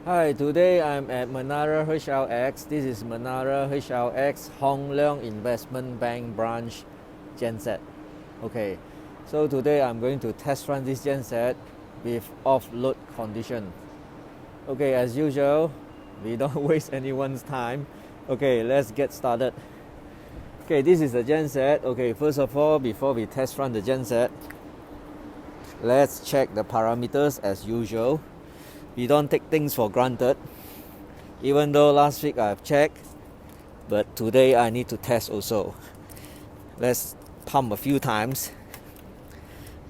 Hi, today I'm at Menara HLX. This is Menara HLX Hong Leong Investment Bank branch genset. Okay, so today I'm going to test run this genset with off-load condition. Okay, as usual, we don't waste anyone's time. Okay, let's get started. Okay, this is the genset. Okay, first of all, before we test run the genset, let's check the parameters as usual. We don't take things for granted. Even though last week I've checked, but today I need to test also. Let's pump a few times.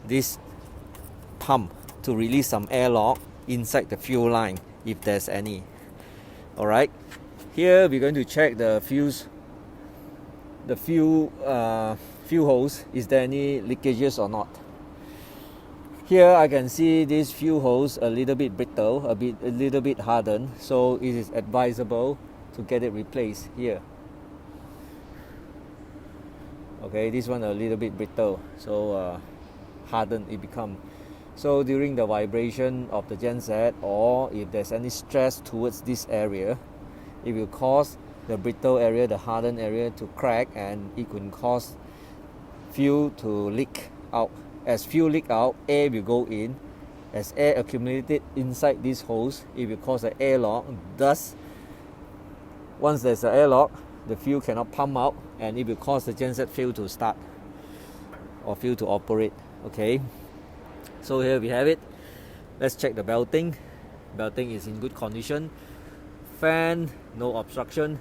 This pump to release some airlock inside the fuel line if there's any. Alright, here we're going to check the fuel hose. Is there any leakages or not? Here I can see this fuel hose a little bit brittle, a little bit hardened, so it is advisable to get it replaced here. Okay, this one a little bit brittle, so hardened it become. So during the vibration of the genset, or if there's any stress towards this area, it will cause the brittle area, the hardened area to crack, and it could cause fuel to leak out. As fuel leak out, air will go in. As air accumulated inside this hose, it will cause an airlock. Thus, once there's an airlock, the fuel cannot pump out, and it will cause the genset fail to start or fail to operate. Okay, so here we have it. Let's check the belting. Belting is in good condition. Fan, no obstruction.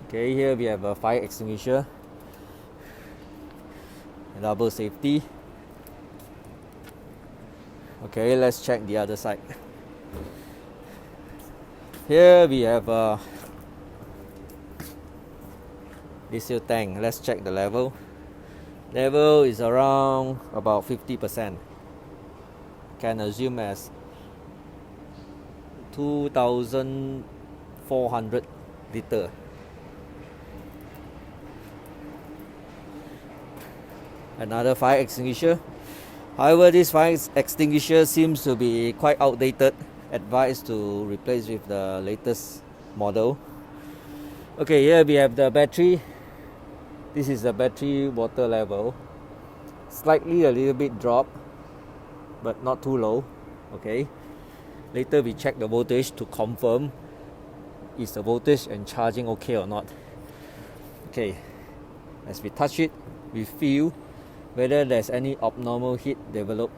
Okay, here we have a fire extinguisher. Double safety. Okay, let's check the other side. Here we have a diesel tank. Let's check the level. Level is around about 50%. Can assume as 2,400 liter. Another fire extinguisher. However, this fire extinguisher seems to be quite outdated. Advised to replace with the latest model. Okay, here we have the battery. This is the battery water level. Slightly a little bit drop, but not too low. Okay. Later we check the voltage to confirm is the voltage and charging okay or not. Okay. As we touch it, we feel whether there's any abnormal heat developed.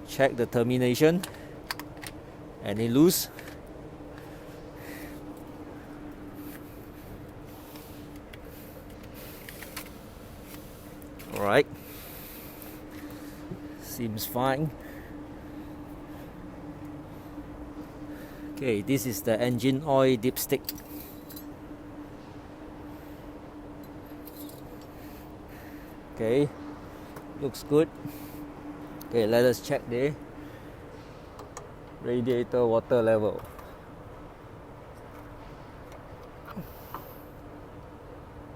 Check the termination. Any loose. Alright. Seems fine. Okay, this is the engine oil dipstick. Okay, looks good. Okay, let us check the radiator water level.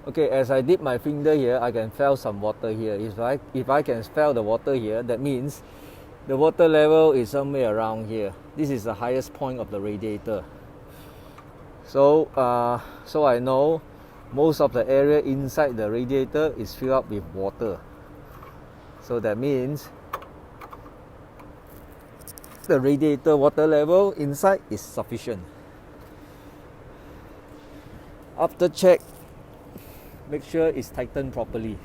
Okay, as I dip my finger here, I can feel some water here. If I can feel the water here, that means the water level is somewhere around here. This is the highest point of the radiator. So I know most of the area inside the radiator is filled up with water. So that means the radiator water level inside is sufficient. After check, make sure it's tightened properly.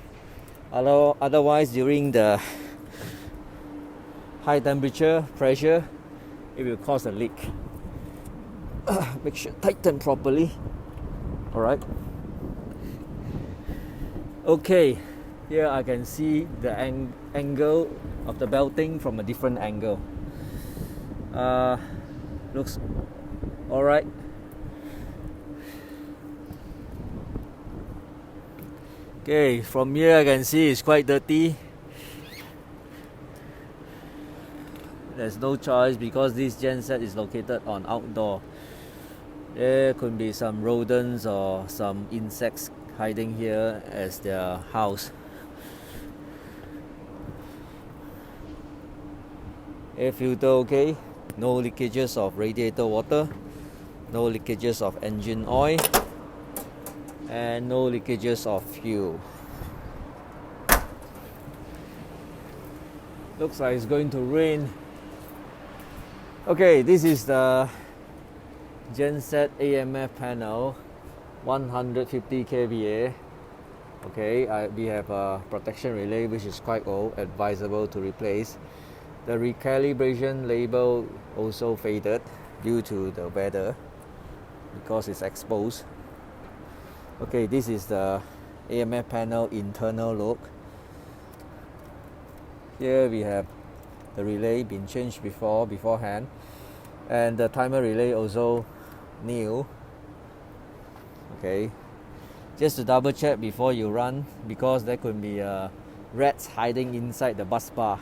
Otherwise, during the high temperature pressure, it will cause a leak. Make sure tighten properly. Alright. Okay, here I can see the angle of the belting from a different angle. Looks alright. Okay, from here I can see it's quite dirty. There's no choice because this genset is located on outdoor. There could be some rodents or some insects hiding here as their house. Air filter okay, no leakages of radiator water, no leakages of engine oil, and no leakages of fuel. Looks like it's going to rain. Okay, this is the genset AMF panel, 150 kVA. Okay, we have a protection relay which is quite old, advisable to replace. The recalibration label also faded due to the weather because it's exposed. Okay, this is the AMF panel internal look. Here we have the relay been changed beforehand, and the timer relay also new. Okay, just to double check before you run, because there could be rats hiding inside the bus bar.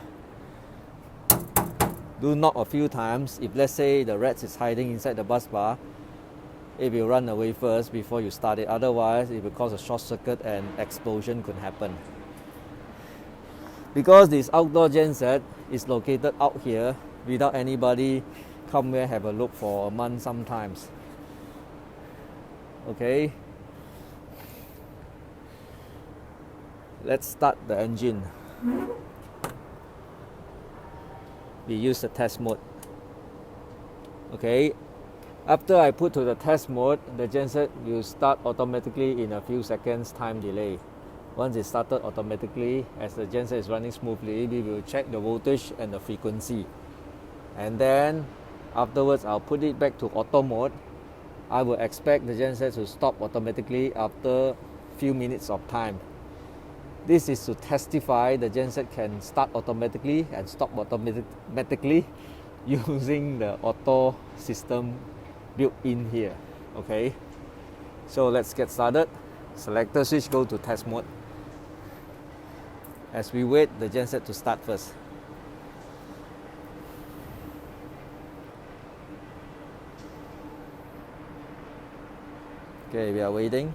Do knock a few times. If let's say the rats is hiding inside the bus bar, it will run away first before you start it. Otherwise, it will cause a short circuit and explosion could happen. Because this outdoor genset is located out here without anybody come here have a look for a month sometimes. Okay, let's start the engine. We use the test mode. Okay, after I put to the test mode, the genset will start automatically in a few seconds time delay. Once it started automatically, as the genset is running smoothly, we will check the voltage and the frequency. And then afterwards, I'll put it back to auto mode. I will expect the genset to stop automatically after few minutes of time. This is to testify the genset can start automatically and stop automatically using the auto system built in here. Okay, so let's get started. Selector switch, go to test mode. As we wait the genset to start first. Okay, we are waiting.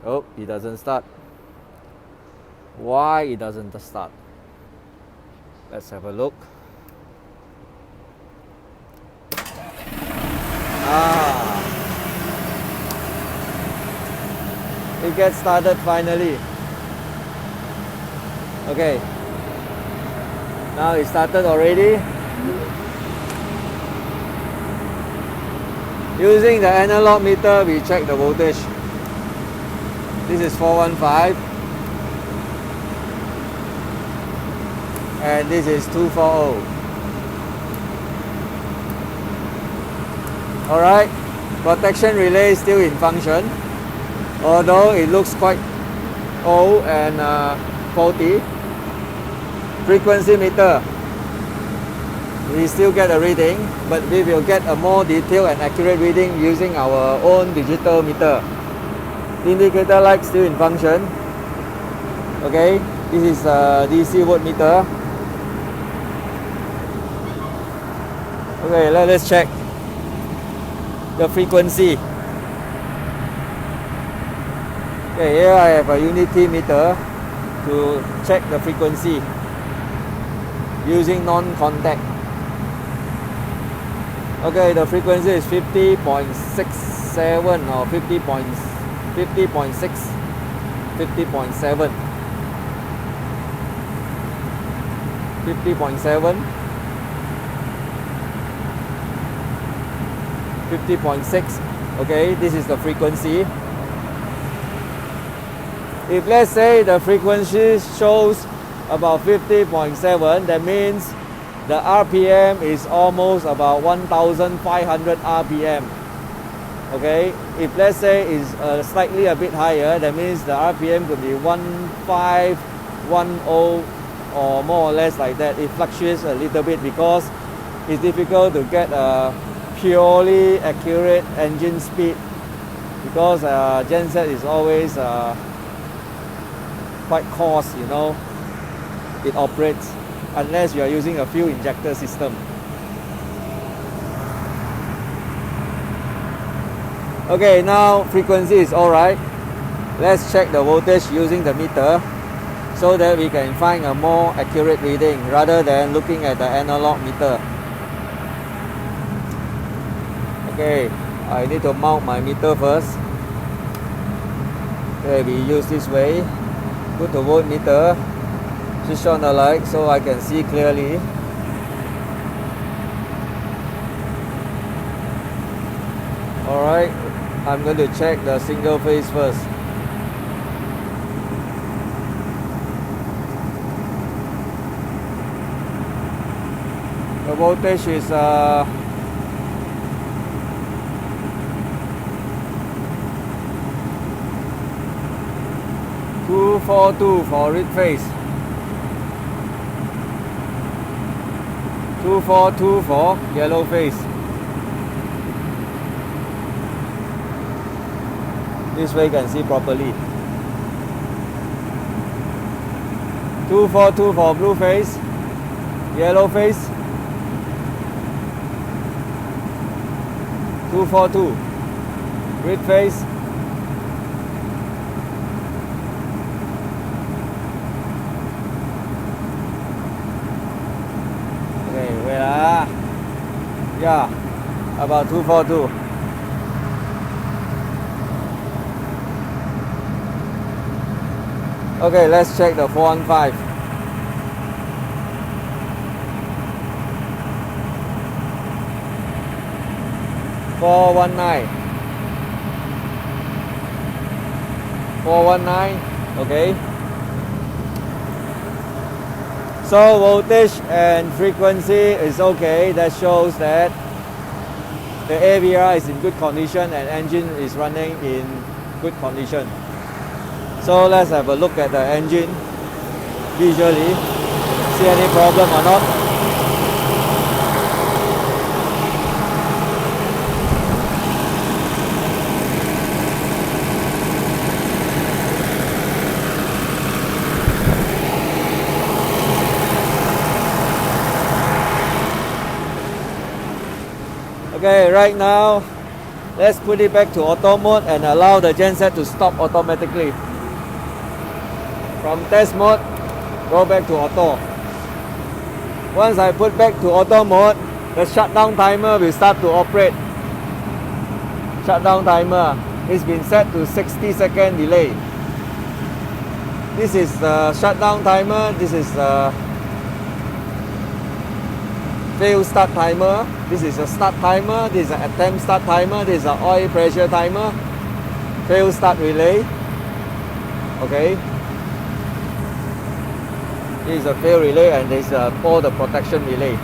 Oh, it doesn't start. Why it doesn't start? Let's have a look. It gets started finally. Okay, now it started already. Using the analog meter, we check the voltage. This is 415 and this is 240. Alright, protection relay is still in function, although it looks quite old and faulty. Frequency meter, we still get a reading, but we will get a more detailed and accurate reading using our own digital meter. Indicator light still in function. Okay, this is a DC voltmeter. Okay, let's check the frequency. Okay, here I have a unity meter to check the frequency using non-contact. Okay, the frequency is 50.67 or 50.6, 50.7, 50.7, 50.6. Okay, this is the frequency. If let's say the frequency shows about 50.7, that means the RPM is almost about 1,500 RPM. Okay, if let's say it's slightly a bit higher, that means the RPM could be 1510 or more or less like that. It fluctuates a little bit because it's difficult to get a purely accurate engine speed, because genset is always quite coarse, you know. It operates unless you are using a fuel injector system. Okay, now frequency is alright. Let's check the voltage using the meter so that we can find a more accurate reading rather than looking at the analog meter. Okay, I need to mount my meter first. Okay, we use this way. Put the voltmeter, switch on the light so I can see clearly. Alright, I'm going to check the single phase first. The voltage is 242 for red phase, 242 for yellow phase. This way you can see properly. 242 for blue phase, yellow phase, 242, red phase, okay, wait, yeah, about 242. Okay, let's check the 415. 419. 419, okay. So voltage and frequency is okay. That shows that the AVR is in good condition and engine is running in good condition. So let's have a look at the engine visually, see any problem or not. Okay, right now, let's put it back to auto mode and allow the genset to stop automatically. From test mode, go back to auto. Once I put back to auto mode, the shutdown timer will start to operate. Shutdown timer has been set to 60-second delay. This is the shutdown timer, this is the fail start timer, this is a start timer, this is an attempt start timer, this is an oil pressure timer, fail start relay. Okay, this is a fail relay and this is all the protection relay.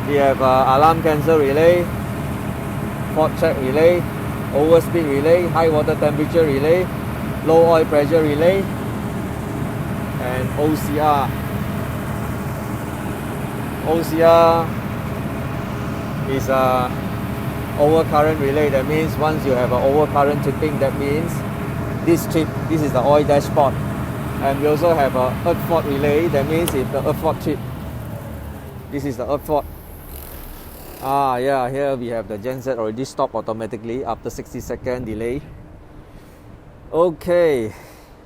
We have alarm cancel relay, fault check relay, overspeed relay, high water temperature relay, low oil pressure relay, and OCR. OCR is a overcurrent relay. That means once you have an overcurrent tripping, that means this trip, this is the oil dashboard. And we also have a earth fault relay. That means if the earth fault trip, this is the earth fault. Yeah, here we have the genset already stopped automatically after 60-second delay. Okay,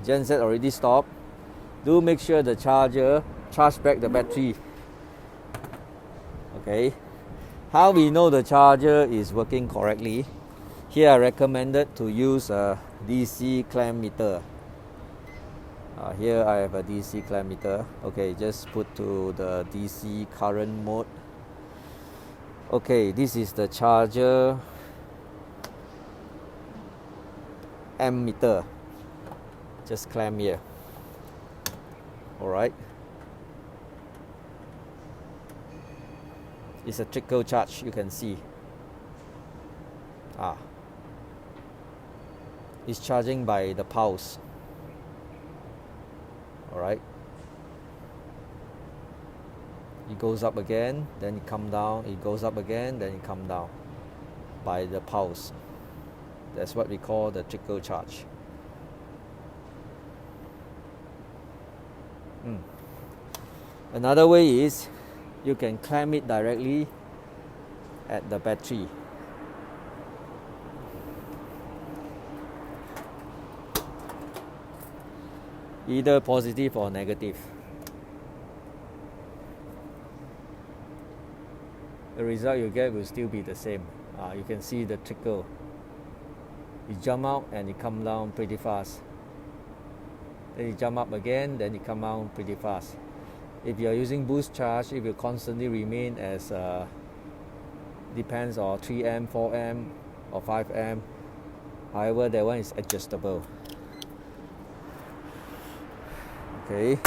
genset already stopped. Do make sure the charger charge back the battery. Okay, how we know the charger is working correctly? Here I recommended to use a DC clamp meter. Here I have a DC clamp meter. Okay, just put to the DC current mode. Okay, this is the charger ammeter. Just clamp here. Alright. It's a trickle charge, you can see. It's charging by the pulse. Alright. It goes up again, then it come down, it goes up again, then it come down by the pulse. That's what we call the trickle charge. Another way is you can clamp it directly at the battery. either positive or negative. The result you get will still be the same. You can see the trickle. It jump out and it come down pretty fast. Then it jump up again, then it come down pretty fast. If you are using boost charge, it will constantly remain as depends on 3 amp, 4 amp or 5 amp. However, that one is adjustable. Okay.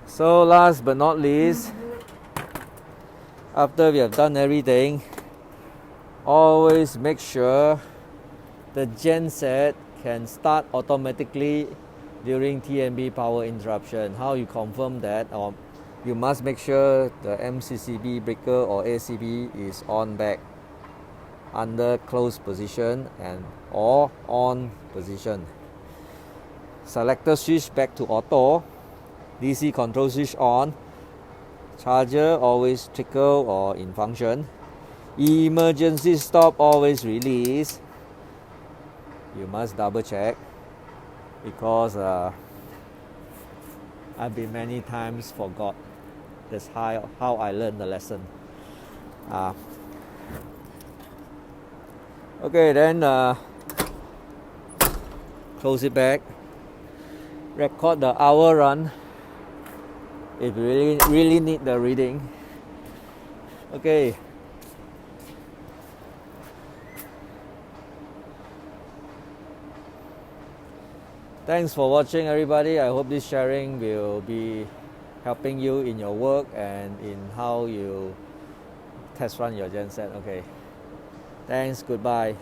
So last but not least, after we have done everything, always make sure the genset can start automatically during TNB power interruption. How you confirm that? Or you must make sure the MCCB breaker or ACB is on back under closed position and or on position. Selector switch back to auto. DC control switch on. Charger always trickle or in function. Emergency stop always release. You must double check because I've been many times forgot. That's how I learned the lesson. Okay, then close it back. Record the hour run if you really need the reading. Okay. Thanks for watching, everybody. I hope this sharing will be helping you in your work and in how you test run your genset. Okay. Thanks. Goodbye.